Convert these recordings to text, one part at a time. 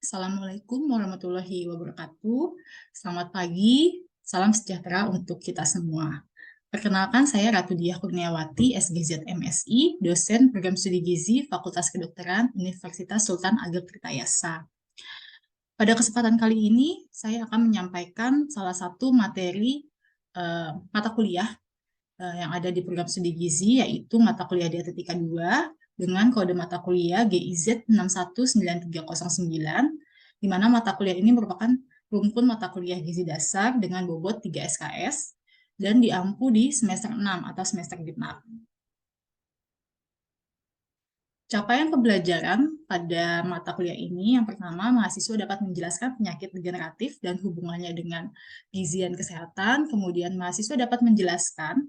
Assalamualaikum warahmatullahi wabarakatuh. Selamat pagi, salam sejahtera untuk kita semua. Perkenalkan, saya Ratu Diah Kurniawati, SGZ MSI, dosen program studi gizi Fakultas Kedokteran Universitas Sultan Ageng Tirtayasa. Pada kesempatan kali ini, saya akan menyampaikan salah satu materi mata kuliah yang ada di program studi gizi, yaitu mata kuliah Dietetika 2 dengan kode mata kuliah GIZ 619309, di mana mata kuliah ini merupakan rumpun mata kuliah gizi dasar dengan bobot 3 SKS dan diampu di semester 6 atau semester genap. Capaian pembelajaran pada mata kuliah ini, yang pertama, mahasiswa dapat menjelaskan penyakit degeneratif dan hubungannya dengan gizi dan kesehatan. Kemudian, mahasiswa dapat menjelaskan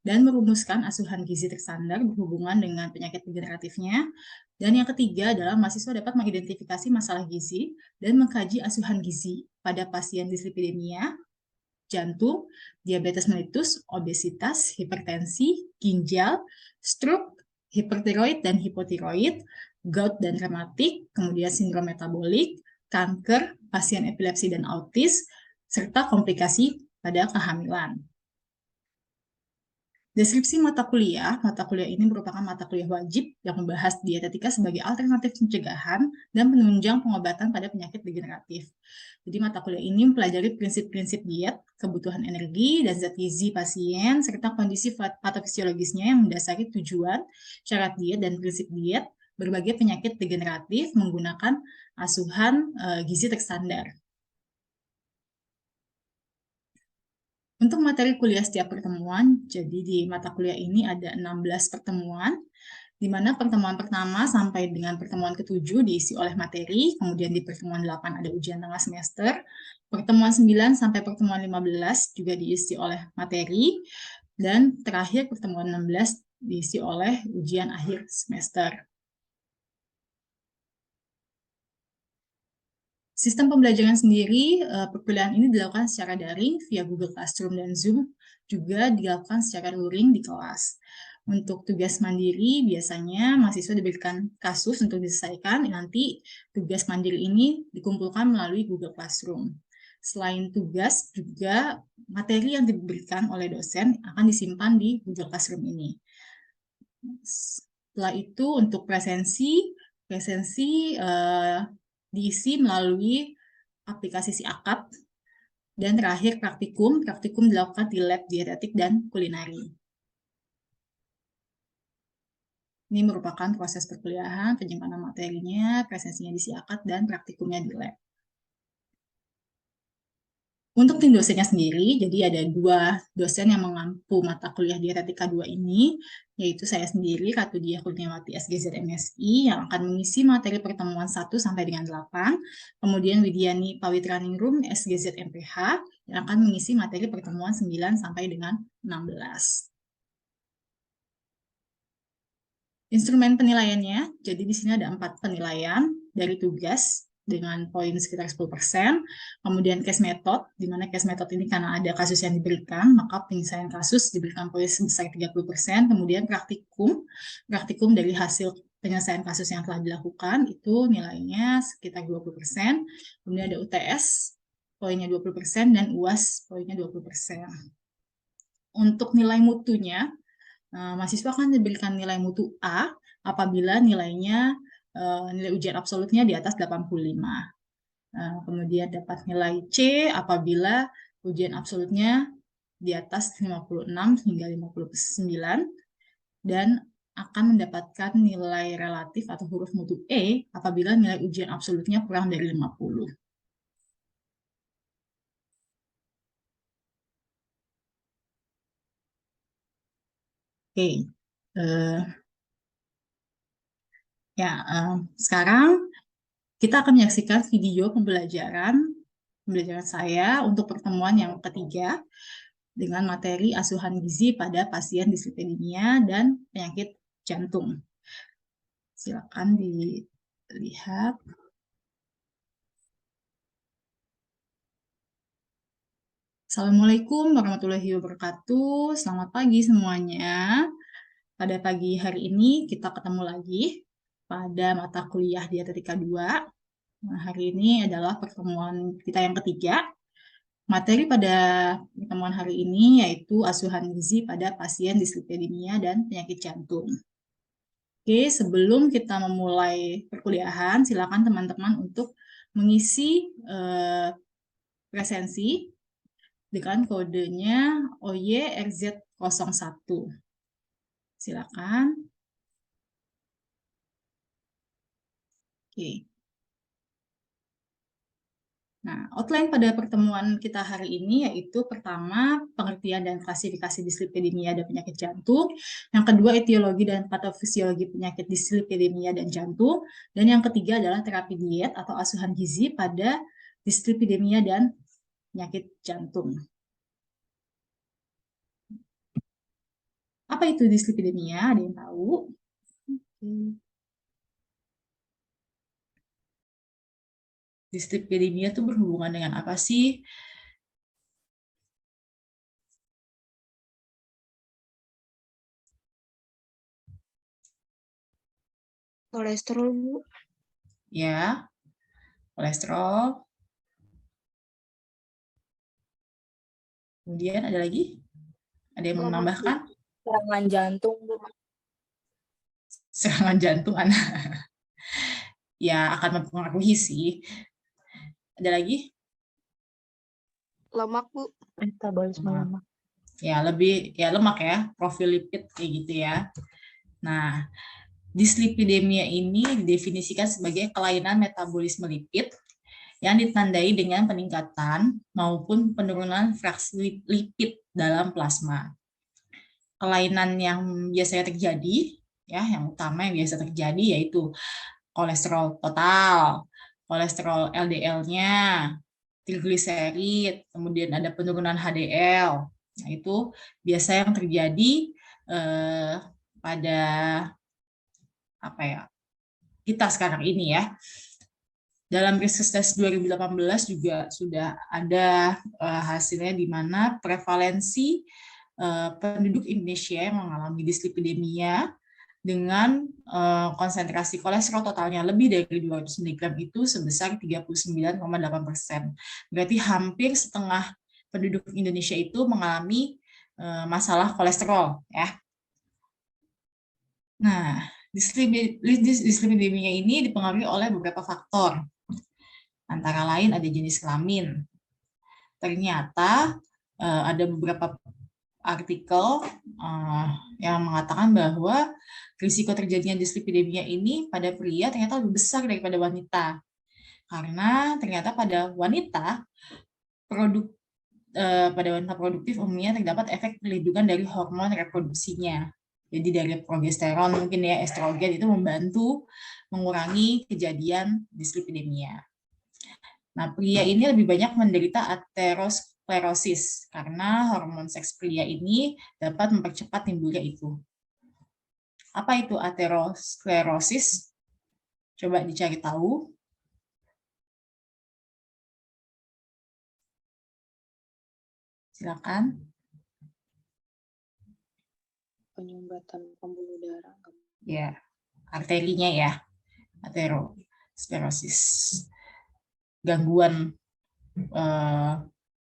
dan merumuskan asuhan gizi terstandar berhubungan dengan penyakit degeneratifnya. Dan yang ketiga adalah mahasiswa dapat mengidentifikasi masalah gizi dan mengkaji asuhan gizi pada pasien dislipidemia, jantung, diabetes mellitus, obesitas, hipertensi, ginjal, stroke, hipertiroid dan hipotiroid, gout dan rematik, kemudian sindrom metabolik, kanker, pasien epilepsi dan autis, serta komplikasi pada kehamilan. Deskripsi mata kuliah ini merupakan mata kuliah wajib yang membahas dietetika sebagai alternatif pencegahan dan penunjang pengobatan pada penyakit degeneratif. Jadi mata kuliah ini mempelajari prinsip-prinsip diet, kebutuhan energi, dan zat gizi pasien, serta kondisi patofisiologisnya yang mendasari tujuan, syarat diet, dan prinsip diet berbagai penyakit degeneratif menggunakan asuhan gizi terstandar. Untuk materi kuliah setiap pertemuan, jadi di mata kuliah ini ada 16 pertemuan, di mana pertemuan pertama sampai dengan pertemuan ke-7 diisi oleh materi, kemudian di pertemuan 8 ada ujian tengah semester, pertemuan 9 sampai pertemuan 15 juga diisi oleh materi, dan terakhir pertemuan 16 diisi oleh ujian akhir semester. Sistem pembelajaran sendiri, perkuliahan ini dilakukan secara daring via Google Classroom dan Zoom, juga dilakukan secara luring di kelas. Untuk tugas mandiri, biasanya mahasiswa diberikan kasus untuk diselesaikan, nanti tugas mandiri ini dikumpulkan melalui Google Classroom. Selain tugas, juga materi yang diberikan oleh dosen akan disimpan di Google Classroom ini. Setelah itu, untuk presensi diisi melalui aplikasi SIAKAP, dan terakhir praktikum dilakukan di lab dietetik dan kulineri. Ini merupakan proses perkuliahan, penyimpanan materinya, presensinya di SIAKAP, dan praktikumnya di lab. Untuk tim dosennya sendiri, jadi ada 2 dosen yang mengampu mata kuliah Dietetika 2 ini, yaitu saya sendiri, Ratu Diah Kurniawati, SGZ MSI, yang akan mengisi materi pertemuan 1 sampai dengan 8, kemudian Widiani Pawitraningrum, SGZ MPH, yang akan mengisi materi pertemuan 9 sampai dengan 16. Instrumen penilaiannya, jadi di sini ada 4 penilaian dari tugas, dengan poin sekitar 10%, kemudian case method, di mana case method ini karena ada kasus yang diberikan, maka penyelesaian kasus diberikan poin sebesar 30%, kemudian praktikum dari hasil penyelesaian kasus yang telah dilakukan, itu nilainya sekitar 20%, kemudian ada UTS, poinnya 20%, dan UAS, poinnya 20%. Untuk nilai mutunya, mahasiswa akan diberikan nilai mutu A apabila nilai ujian absolutnya di atas 85. Kemudian dapat nilai C apabila ujian absolutnya di atas 56 hingga 59, dan akan mendapatkan nilai relatif atau huruf mutu E apabila nilai ujian absolutnya kurang dari 50. Oke, sekarang kita akan menyaksikan video pembelajaran saya untuk pertemuan yang ketiga dengan materi asuhan gizi pada pasien dislipidemia dan penyakit jantung. Silakan dilihat. Assalamualaikum warahmatullahi wabarakatuh. Selamat pagi semuanya. Pada pagi hari ini kita ketemu lagi pada mata kuliah Dietetika 2 Nah, hari ini adalah pertemuan kita yang ketiga. Materi pada pertemuan hari ini yaitu asuhan gizi pada pasien dislipidemia dan penyakit jantung. Oke, sebelum kita memulai perkuliahan, silakan teman-teman untuk mengisi presensi dengan kodenya OYRZ01. Silakan. Oke. Nah, outline pada pertemuan kita hari ini yaitu pertama, pengertian dan klasifikasi dislipidemia dan penyakit jantung. Yang kedua, etiologi dan patofisiologi penyakit dislipidemia dan jantung. Dan yang ketiga adalah terapi diet atau asuhan gizi pada dislipidemia dan penyakit jantung. Apa itu dislipidemia? Ada yang tahu? Dislipidemia itu berhubungan dengan apa sih? Kolesterol, Bu. Ya, kolesterol. Kemudian ada lagi? Ada yang mau menambahkan? Serangan jantung, Bu. Serangan jantung anak. Ya, akan mempengaruhi sih. Ada lagi? Lemak, Bu. Metabolisme lemak. Ya, lebih ya lemak ya, profil lipid kayak gitu ya. Nah, dislipidemia ini didefinisikan sebagai kelainan metabolisme lipid yang ditandai dengan peningkatan maupun penurunan fraksi lipid dalam plasma. Kelainan yang biasanya terjadi, ya, yang utama yang biasa terjadi yaitu kolesterol total, kolesterol LDL-nya, trigliserid, kemudian ada penurunan HDL. Nah, itu biasa yang terjadi pada apa ya? Kita sekarang ini ya. Dalam riset tes 2018 juga sudah ada hasilnya di mana prevalensi penduduk Indonesia yang mengalami dislipidemia dengan konsentrasi kolesterol totalnya lebih dari 200 mg itu sebesar 39,8%. Berarti hampir setengah penduduk Indonesia itu mengalami masalah kolesterol, ya. Nah, dislipidemia ini dipengaruhi oleh beberapa faktor. Antara lain ada jenis kelamin. Ternyata ada beberapa artikel yang mengatakan bahwa risiko terjadinya dislipidemia ini pada pria ternyata lebih besar daripada wanita. Karena ternyata pada wanita produktif umumnya terdapat efek perlindungan dari hormon reproduksinya. Jadi dari progesteron mungkin ya, estrogen itu membantu mengurangi kejadian dislipidemia. Nah, pria ini lebih banyak menderita aterosklerosis karena hormon seks pria ini dapat mempercepat timbulnya itu. Apa itu aterosklerosis? Coba dicari tahu. Silakan. Penyumbatan pembuluh darah. Ya, arterinya ya, aterosklerosis. Gangguan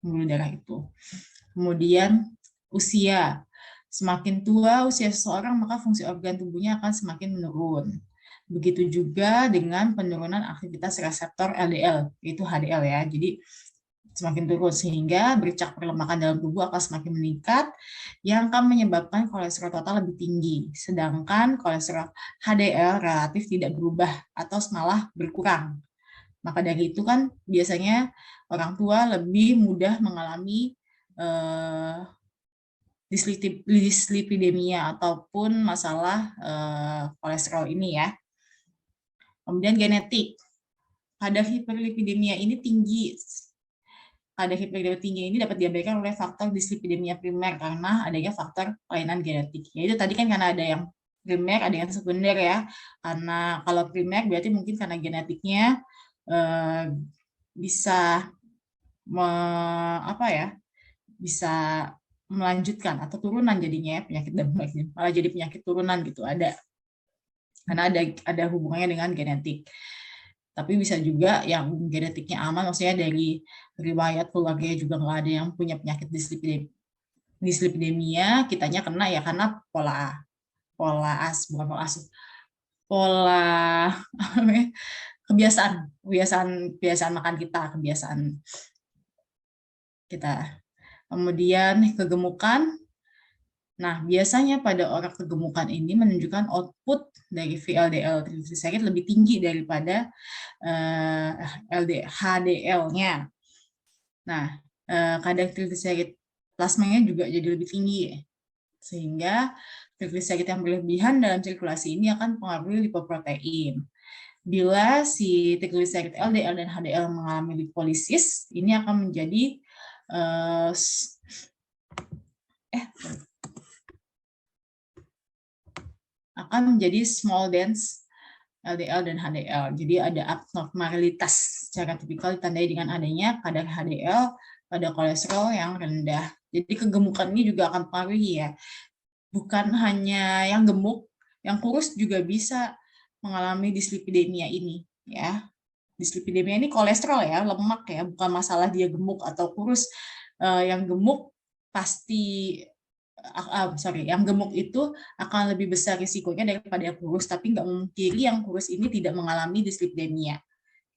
pembuluh darah itu. Kemudian usia. Semakin tua usia seseorang, maka fungsi organ tubuhnya akan semakin menurun. Begitu juga dengan penurunan aktivitas reseptor LDL, yaitu HDL ya. Jadi semakin turun sehingga bercak perlemakan dalam tubuh akan semakin meningkat yang akan menyebabkan kolesterol total lebih tinggi. Sedangkan kolesterol HDL relatif tidak berubah atau malah berkurang. Maka dari itu kan biasanya orang tua lebih mudah mengalami dislipidemia ataupun masalah kolesterol ini ya. Kemudian genetik. Kadar hiperlipidemia ini tinggi. Kadar hiperlipidemia tinggi ini dapat diabaikan oleh faktor dislipidemia primer karena adanya faktor kelainan genetik. Yaitu tadi kan karena ada yang primer, ada yang sekunder ya. Karena kalau primer berarti mungkin karena genetiknya bisa bisa melanjutkan atau turunan jadinya ya, penyakit dampaknya malah jadi penyakit turunan gitu, ada karena ada hubungannya dengan genetik. Tapi bisa juga yang genetiknya aman, maksudnya dari riwayat keluarganya juga nggak ada yang punya penyakit dislipidemia, kitanya kena ya karena pola bukan pola kebiasaan makan kebiasaan kita. Kemudian kegemukan. Nah, biasanya pada orang kegemukan ini menunjukkan output dari VLDL triglyceride lebih tinggi daripada HDL-nya. Nah, kadar triglyceride plasmanya juga jadi lebih tinggi, sehingga triglyceride yang berlebihan dalam sirkulasi ini akan mempengaruhi lipoprotein. Bila si triglyceride LDL dan HDL mengalami lipolisis, ini akan menjadi small dense LDL dan HDL. Jadi ada abnormalitas secara tipikal ditandai dengan adanya kadar HDL pada kolesterol yang rendah. Jadi kegemukan ini juga akan mempengaruhi ya. Bukan hanya yang gemuk, yang kurus juga bisa mengalami dislipidemia ini ya. Dislipidemia ini kolesterol ya, lemak ya, bukan masalah dia gemuk atau kurus. Yang gemuk pasti yang gemuk itu akan lebih besar risikonya daripada yang kurus, tapi nggak memungkiri yang kurus ini tidak mengalami dislipidemia.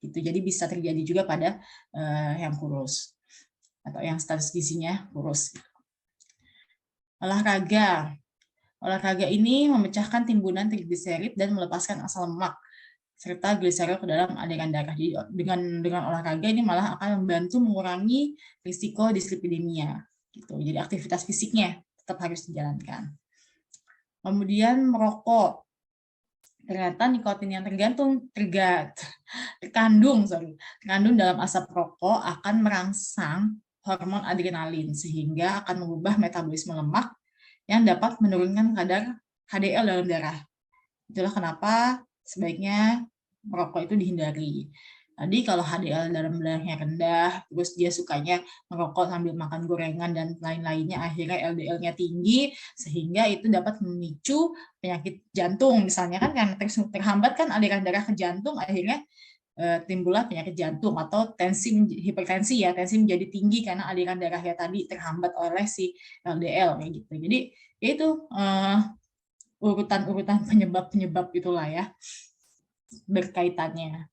Gitu. Jadi bisa terjadi juga pada yang kurus atau yang status gizinya kurus. Olahraga ini memecahkan timbunan trigliserid dan melepaskan asam lemak serta gliserol ke dalam aliran darah. Jadi dengan olahraga ini malah akan membantu mengurangi risiko dislipidemia. Gitu. Jadi aktivitas fisiknya tetap harus dijalankan. Kemudian merokok. Ternyata nikotin yang terkandung dalam asap rokok akan merangsang hormon adrenalin sehingga akan mengubah metabolisme lemak yang dapat menurunkan kadar HDL dalam darah. Itulah kenapa sebaiknya merokok itu dihindari. Tadi kalau HDL dalam darahnya rendah, terus dia sukanya merokok sambil makan gorengan dan lain-lainnya, akhirnya LDL-nya tinggi, sehingga itu dapat memicu penyakit jantung. Misalnya kan karena terhambat kan aliran darah ke jantung, akhirnya timbullah penyakit jantung atau hipertensi ya, tensi menjadi tinggi karena aliran darahnya tadi terhambat oleh si LDL kayak gitu. Jadi itu urutan penyebab itulah ya berkaitannya.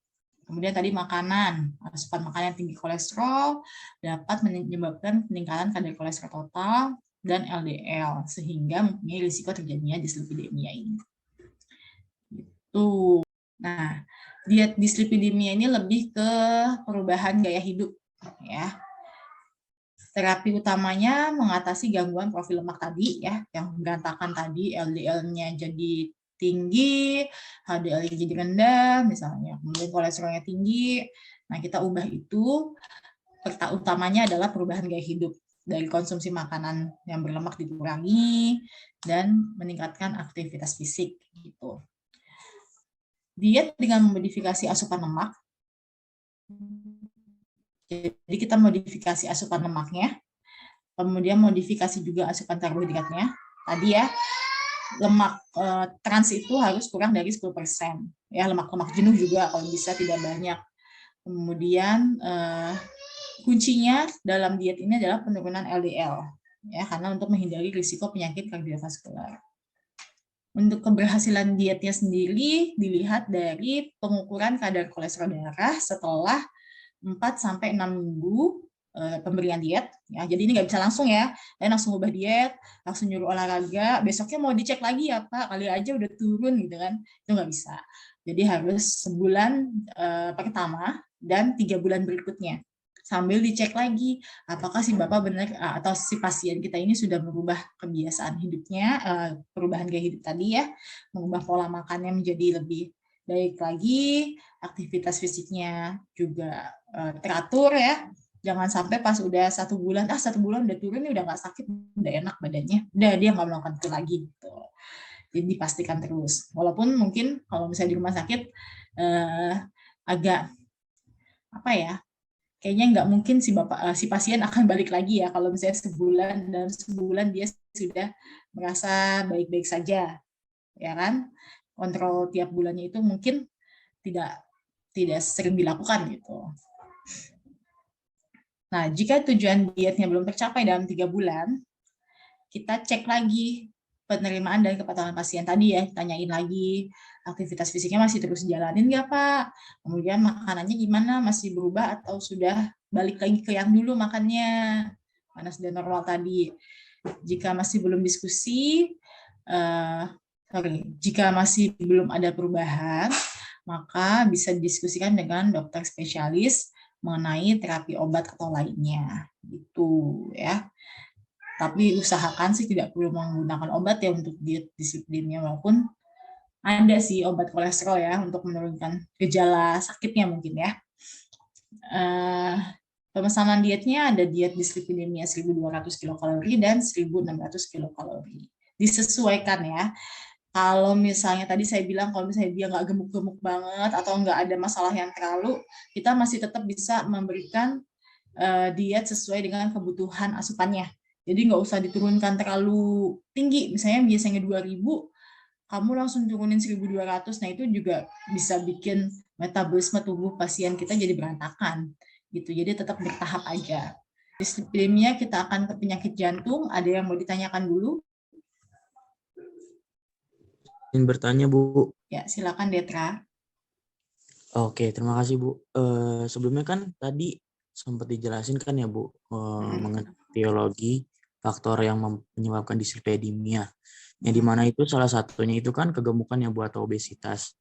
Kemudian tadi makanan, asupan makanan yang tinggi kolesterol dapat menyebabkan peningkatan kadar kolesterol total dan LDL sehingga mempunyai risiko terjadinya dislipidemia ini. Itu. Nah, diet dislipidemia ini lebih ke perubahan gaya hidup ya. Terapi utamanya mengatasi gangguan profil lemak tadi ya, yang berantakan tadi, LDL-nya jadi tinggi, HDL-nya jadi rendah misalnya, kemudian kolesterolnya tinggi. Nah, kita ubah itu, utamanya adalah perubahan gaya hidup, dari konsumsi makanan yang berlemak dikurangi dan meningkatkan aktivitas fisik gitu. Diet dengan memodifikasi asupan lemak. Jadi kita modifikasi asupan lemaknya, kemudian modifikasi juga asupan karbohidratnya. Tadi ya, lemak trans itu harus kurang dari 10%. Ya, lemak-lemak jenuh juga kalau bisa tidak banyak. Kemudian kuncinya dalam diet ini adalah penurunan LDL ya, karena untuk menghindari risiko penyakit kardiovaskular. Untuk keberhasilan dietnya sendiri dilihat dari pengukuran kadar kolesterol darah setelah 4-6 minggu pemberian diet ya. Jadi ini nggak bisa langsung ya, langsung ubah diet, langsung nyuruh olahraga, besoknya mau dicek lagi ya Pak, kali aja udah turun gitu kan, itu nggak bisa. Jadi harus sebulan pertama dan 3 bulan berikutnya sambil dicek lagi apakah si Bapak benar atau si pasien kita ini sudah merubah kebiasaan hidupnya, perubahan gaya hidup tadi ya, mengubah pola makannya menjadi lebih baik lagi, aktivitas fisiknya juga teratur ya. Jangan sampai pas udah 1 bulan, 1 bulan udah turun nih, udah nggak sakit, udah enak badannya, udah dia nggak melakukan itu lagi gitu. Jadi dipastikan terus. Walaupun mungkin kalau misalnya di rumah sakit agak apa ya, kayaknya nggak mungkin si pasien akan balik lagi ya kalau misalnya sebulan dia sudah merasa baik-baik saja, ya kan? Kontrol tiap bulannya itu mungkin tidak tidak sering dilakukan gitu. Nah, jika tujuan dietnya belum tercapai dalam 3 bulan, kita cek lagi penerimaan dan kepatuhan pasien tadi ya, tanyain lagi aktivitas fisiknya masih terus jalanin nggak Pak? Kemudian makanannya gimana? Masih berubah atau sudah balik lagi ke yang dulu makannya? Mana sudah normal tadi. Jika masih belum diskusi, jika masih belum ada perubahan, maka bisa didiskusikan dengan dokter spesialis mengenai terapi obat atau lainnya, gitu ya. Tapi usahakan sih tidak perlu menggunakan obat ya untuk diet disiplinnya, walaupun ada sih obat kolesterol ya untuk menurunkan gejala sakitnya mungkin ya. Pemesanan dietnya ada diet dislipidemia 1.200 kilokalori dan 1.600 kilokalori. Disesuaikan ya. Kalau misalnya tadi saya bilang kalau misalnya dia nggak gemuk-gemuk banget atau nggak ada masalah yang terlalu, kita masih tetap bisa memberikan diet sesuai dengan kebutuhan asupannya. Jadi nggak usah diturunkan terlalu tinggi. Misalnya biasanya 2.000, kamu langsung turunin 1.200. Nah itu juga bisa bikin metabolisme tubuh pasien kita jadi berantakan. Gitu. Jadi tetap bertahap aja. Dislipidemia kita akan ke penyakit jantung. Ada yang mau ditanyakan dulu? Ingin bertanya, Bu. Ya, silakan Detra. Oke, terima kasih, Bu. Sebelumnya kan tadi sempat dijelasin kan ya, Bu, mengenai etiologi faktor yang menyebabkan dislipidemia. Yang dimana itu salah satunya itu kan kegemukan yang buat obesitas.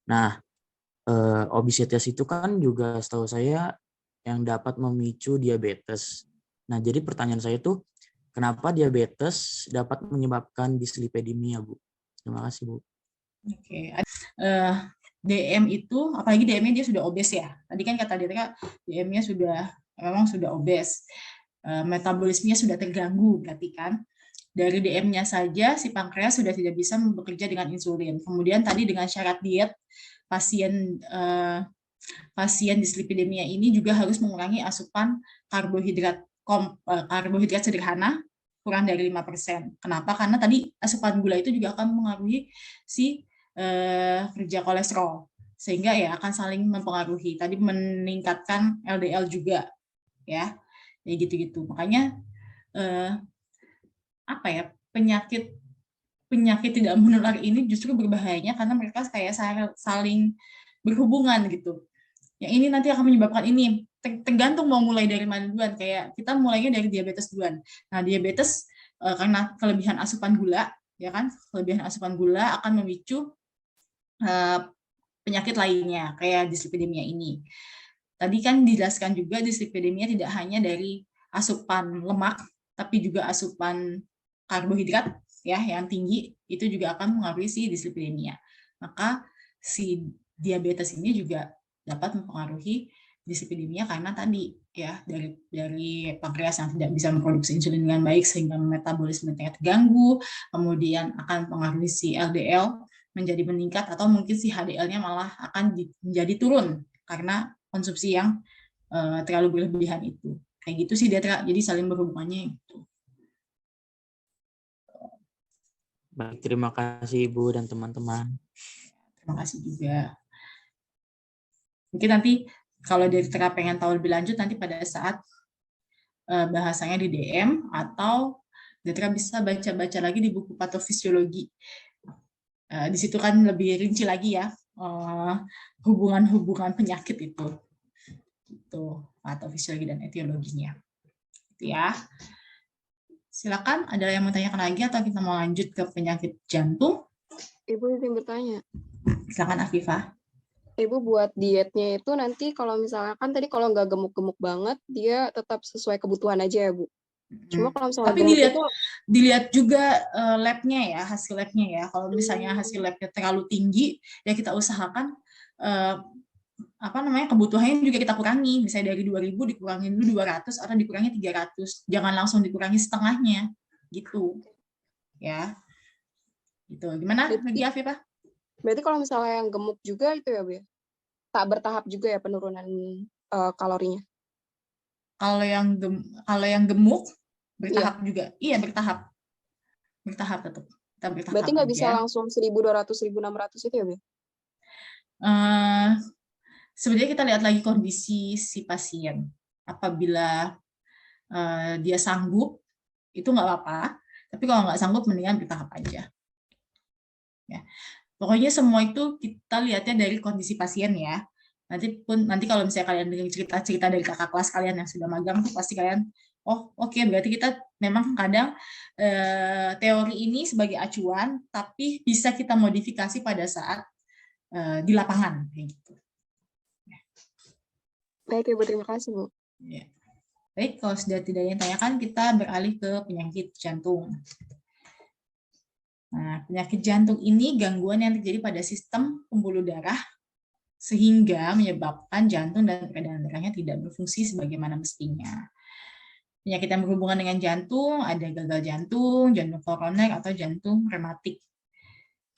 Nah, obesitas itu kan juga setahu saya yang dapat memicu diabetes. Nah, jadi pertanyaan saya tuh, kenapa diabetes dapat menyebabkan dislipidemia, Bu? Terima kasih, Bu. Oke. DM itu, apalagi DM-nya dia sudah obes ya. Tadi kan kata dia DM-nya memang sudah obes. Metabolismenya sudah terganggu, berarti kan. Dari DM-nya saja si pankreas sudah tidak bisa bekerja dengan insulin. Kemudian tadi dengan syarat diet pasien dislipidemia ini juga harus mengurangi asupan karbohidrat sederhana kurang dari 5%. Kenapa? Karena tadi asupan gula itu juga akan mengaruhi si kerja kolesterol, sehingga ya akan saling mempengaruhi. Tadi meningkatkan LDL juga, ya gitu-gitu. Makanya penyakit tidak menular ini justru berbahayanya karena mereka kayak saling berhubungan gitu. Yang ini nanti akan menyebabkan ini. Tergantung mau mulai dari mana duluan. Kayak kita mulainya dari diabetes duluan. Nah, diabetes karena kelebihan asupan gula, ya kan? Kelebihan asupan gula akan memicu penyakit lainnya kayak dislipidemia ini. Tadi kan dijelaskan juga dislipidemia tidak hanya dari asupan lemak, tapi juga asupan karbohidrat ya yang tinggi itu juga akan mengaruhi si dislipidemia. Maka si diabetes ini juga dapat mempengaruhi dislipidemia karena tadi ya dari pankreas yang tidak bisa memproduksi insulin dengan baik sehingga metabolisme terganggu, kemudian akan mempengaruhi si LDL menjadi meningkat atau mungkin si HDL-nya malah akan menjadi turun karena konsumsi yang terlalu berlebihan itu. Kayak gitu sih Detra, jadi saling berhubungannya itu. Baik, terima kasih Ibu dan teman-teman. Terima kasih juga. Mungkin nanti kalau Detra pengen tahu lebih lanjut nanti pada saat bahasanya di DM atau Detra bisa baca-baca lagi di buku patofisiologi. Di situ kan lebih rinci lagi ya hubungan-hubungan penyakit itu patofisiologi dan etiologinya gitu ya. Silakan ada yang mau tanyakan lagi atau kita mau lanjut ke penyakit jantung? Ibu ingin bertanya. Silakan Afifah. Ibu buat dietnya itu nanti kalau misalkan tadi kalau nggak gemuk-gemuk banget dia tetap sesuai kebutuhan aja ya Bu. Cuma kalau misalnya tapi dilihat juga labnya ya, hasil labnya ya. Kalau misalnya hasil labnya terlalu tinggi, ya kita usahakan kebutuhannya juga kita kurangi. Misalnya dari 2.000 dikurangin dulu 200 atau dikurangi 300. Jangan langsung dikurangi setengahnya, gitu. Ya, gitu. Gimana lagi Afifah? Berarti kalau misalnya yang gemuk juga itu ya Bu ya? Tak bertahap juga ya penurunan kalorinya? Kalau yang gemuk bertahap juga. Iya, bertahap tetap. Kita bertahap. Berarti nggak bisa langsung 1.200 1.600 itu ya Bu? sebenarnya kita lihat lagi kondisi si pasien. Apabila dia sanggup, itu nggak apa-apa. Tapi kalau nggak sanggup, mendingan bertahap aja. Ya. Pokoknya semua itu kita lihatnya dari kondisi pasien ya. Nanti kalau misalnya kalian dengar cerita-cerita dari kakak kelas kalian yang sudah magang, tuh pasti kalian, oh oke, berarti kita memang kadang teori ini sebagai acuan, tapi bisa kita modifikasi pada saat di lapangan kayak gitu. Baik Ibu, terima kasih Bu. Ya. Baik, kalau sudah tidak ada yang tanyakan, kita beralih ke penyakit jantung. Nah, penyakit jantung ini gangguan yang terjadi pada sistem pembuluh darah sehingga menyebabkan jantung dan peredaran darahnya tidak berfungsi sebagaimana mestinya. Penyakit yang berhubungan dengan jantung ada gagal jantung, jantung koroner, atau jantung rematik.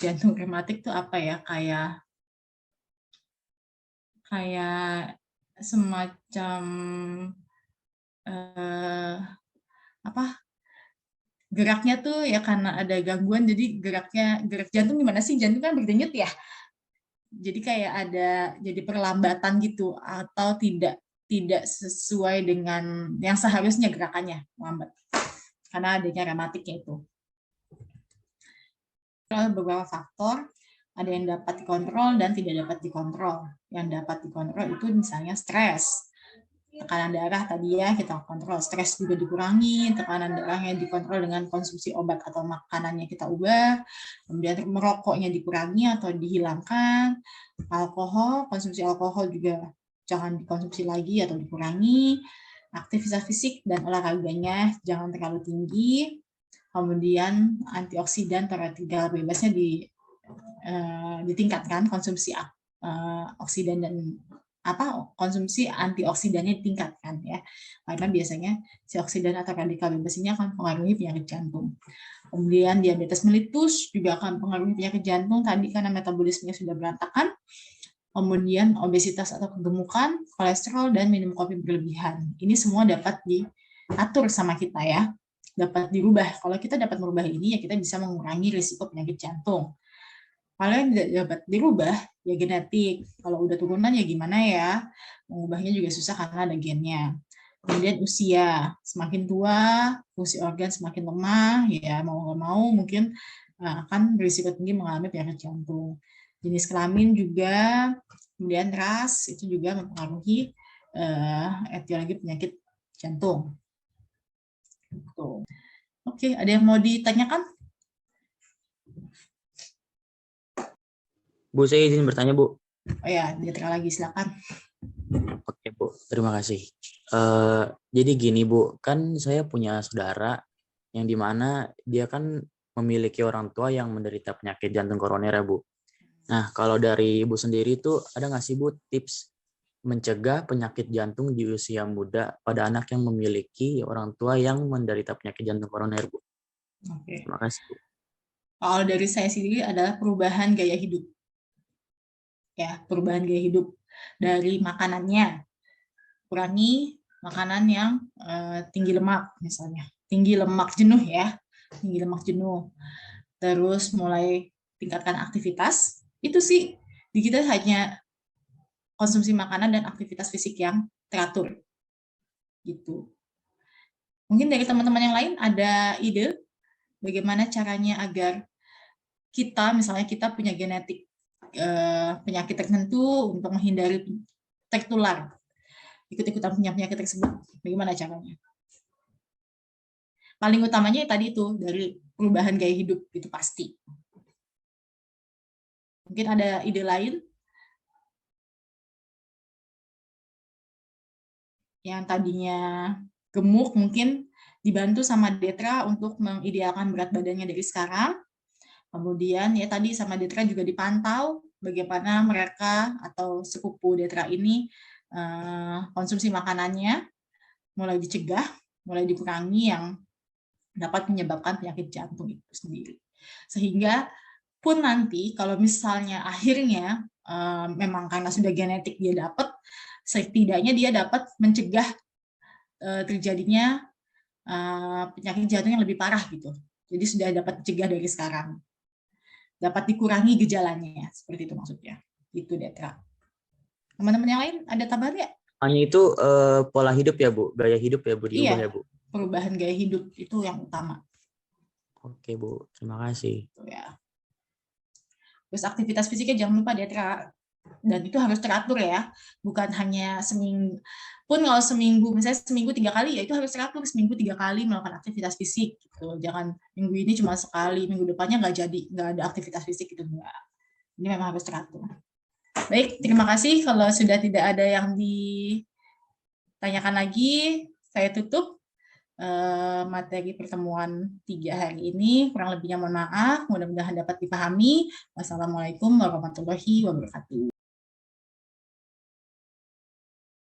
Jantung rematik itu apa ya? Kayak semacam geraknya tuh ya karena ada gangguan, jadi gerak jantung gimana sih? Jantung kan berdenyut ya. Jadi kayak jadi perlambatan gitu, atau tidak sesuai dengan yang seharusnya gerakannya, lambat karena adanya rematiknya itu. Beberapa faktor, ada yang dapat dikontrol dan tidak dapat dikontrol. Yang dapat dikontrol itu misalnya stres, tekanan darah tadi ya kita kontrol, stres juga dikurangi, tekanan darahnya dikontrol dengan konsumsi obat atau makanannya kita ubah, kemudian merokoknya dikurangi atau dihilangkan, konsumsi alkohol juga jangan dikonsumsi lagi atau dikurangi, aktivitas fisik dan olahraganya jangan terlalu tinggi, kemudian antioksidan atau radikal bebasnya ditingkatkan, konsumsi oksidan dan konsumsi antioksidannya ditingkatkan ya, karena biasanya si oksidan atau radikal bebas ini akan mempengaruhi penyakit jantung. Kemudian diabetes mellitus juga akan mempengaruhi penyakit jantung tadi karena metabolismenya sudah berantakan. Kemudian obesitas atau kegemukan, kolesterol, dan minum kopi berlebihan. Ini semua dapat diatur sama kita ya, dapat dirubah. Kalau kita dapat merubah ini ya kita bisa mengurangi risiko penyakit jantung. Kalau yang tidak dapat dirubah, ya genetik. Kalau udah turunan ya gimana ya, mengubahnya juga susah karena ada gennya. Kemudian usia, semakin tua, fungsi organ semakin lemah, ya mau nggak mau mungkin akan berisiko tinggi mengalami penyakit jantung. Jenis kelamin juga, kemudian ras, itu juga mempengaruhi etiologi penyakit jantung. Oke, ada yang mau ditanyakan? Bu, saya izin bertanya, Bu. Oh ya, Dietra lagi, silakan. Oke, Bu. Terima kasih. Jadi gini, Bu. Kan saya punya saudara yang dimana dia kan memiliki orang tua yang menderita penyakit jantung koroner ya, Bu. Nah, kalau dari Ibu sendiri tuh ada nggak sih, Bu, tips mencegah penyakit jantung di usia muda pada anak yang memiliki orang tua yang menderita penyakit jantung koroner, Bu? Oke. Terima kasih, Bu. Kalau dari saya sendiri adalah perubahan gaya hidup. Ya, perubahan gaya hidup dari makanannya. Kurangi makanan yang tinggi lemak misalnya. Tinggi lemak jenuh ya. Tinggi lemak jenuh. Terus mulai tingkatkan aktivitas. Itu sih di kita hanya konsumsi makanan dan aktivitas fisik yang teratur. Gitu. Mungkin dari teman-teman yang lain ada ide bagaimana caranya agar misalnya kita punya genetik penyakit tertentu untuk menghindari tertular ikut-ikutan punya penyakit tersebut. Bagaimana caranya? Paling utamanya tadi itu dari perubahan gaya hidup itu pasti. Mungkin ada ide lain yang tadinya gemuk mungkin dibantu sama Detra untuk mengidealkan berat badannya dari sekarang. Kemudian ya tadi sama Detra juga dipantau bagaimana mereka atau sepupu Detra ini konsumsi makanannya mulai dicegah, mulai dikurangi yang dapat menyebabkan penyakit jantung itu sendiri. Sehingga pun nanti kalau misalnya akhirnya memang karena sudah genetik dia dapat, setidaknya dia dapat mencegah terjadinya penyakit jantung yang lebih parah gitu. Jadi sudah dapat dicegah dari sekarang. Dapat dikurangi gejalanya, seperti itu maksudnya. Itu Detra. Teman-teman yang lain ada tambahan nggak? Hanya itu pola hidup ya Bu, gaya hidup ya Bu, diubah Iya, ya Bu. perubahan gaya hidup itu yang utama. Oke Bu, terima kasih. Ya. Terus aktivitas fisiknya jangan lupa dia dan itu harus teratur ya, bukan hanya seminggu. Pun kalau seminggu, misalnya seminggu 3 kali, ya itu harus teratur seminggu 3 kali melakukan aktivitas fisik. Gitu. Jangan minggu ini cuma sekali, minggu depannya nggak ada aktivitas fisik gitu enggak. Ini memang harus teratur. Baik, terima kasih. Kalau sudah tidak ada yang ditanyakan lagi, saya tutup materi pertemuan 3 hari ini. Kurang lebihnya mohon maaf, mudah-mudahan dapat dipahami. Wassalamualaikum warahmatullahi wabarakatuh.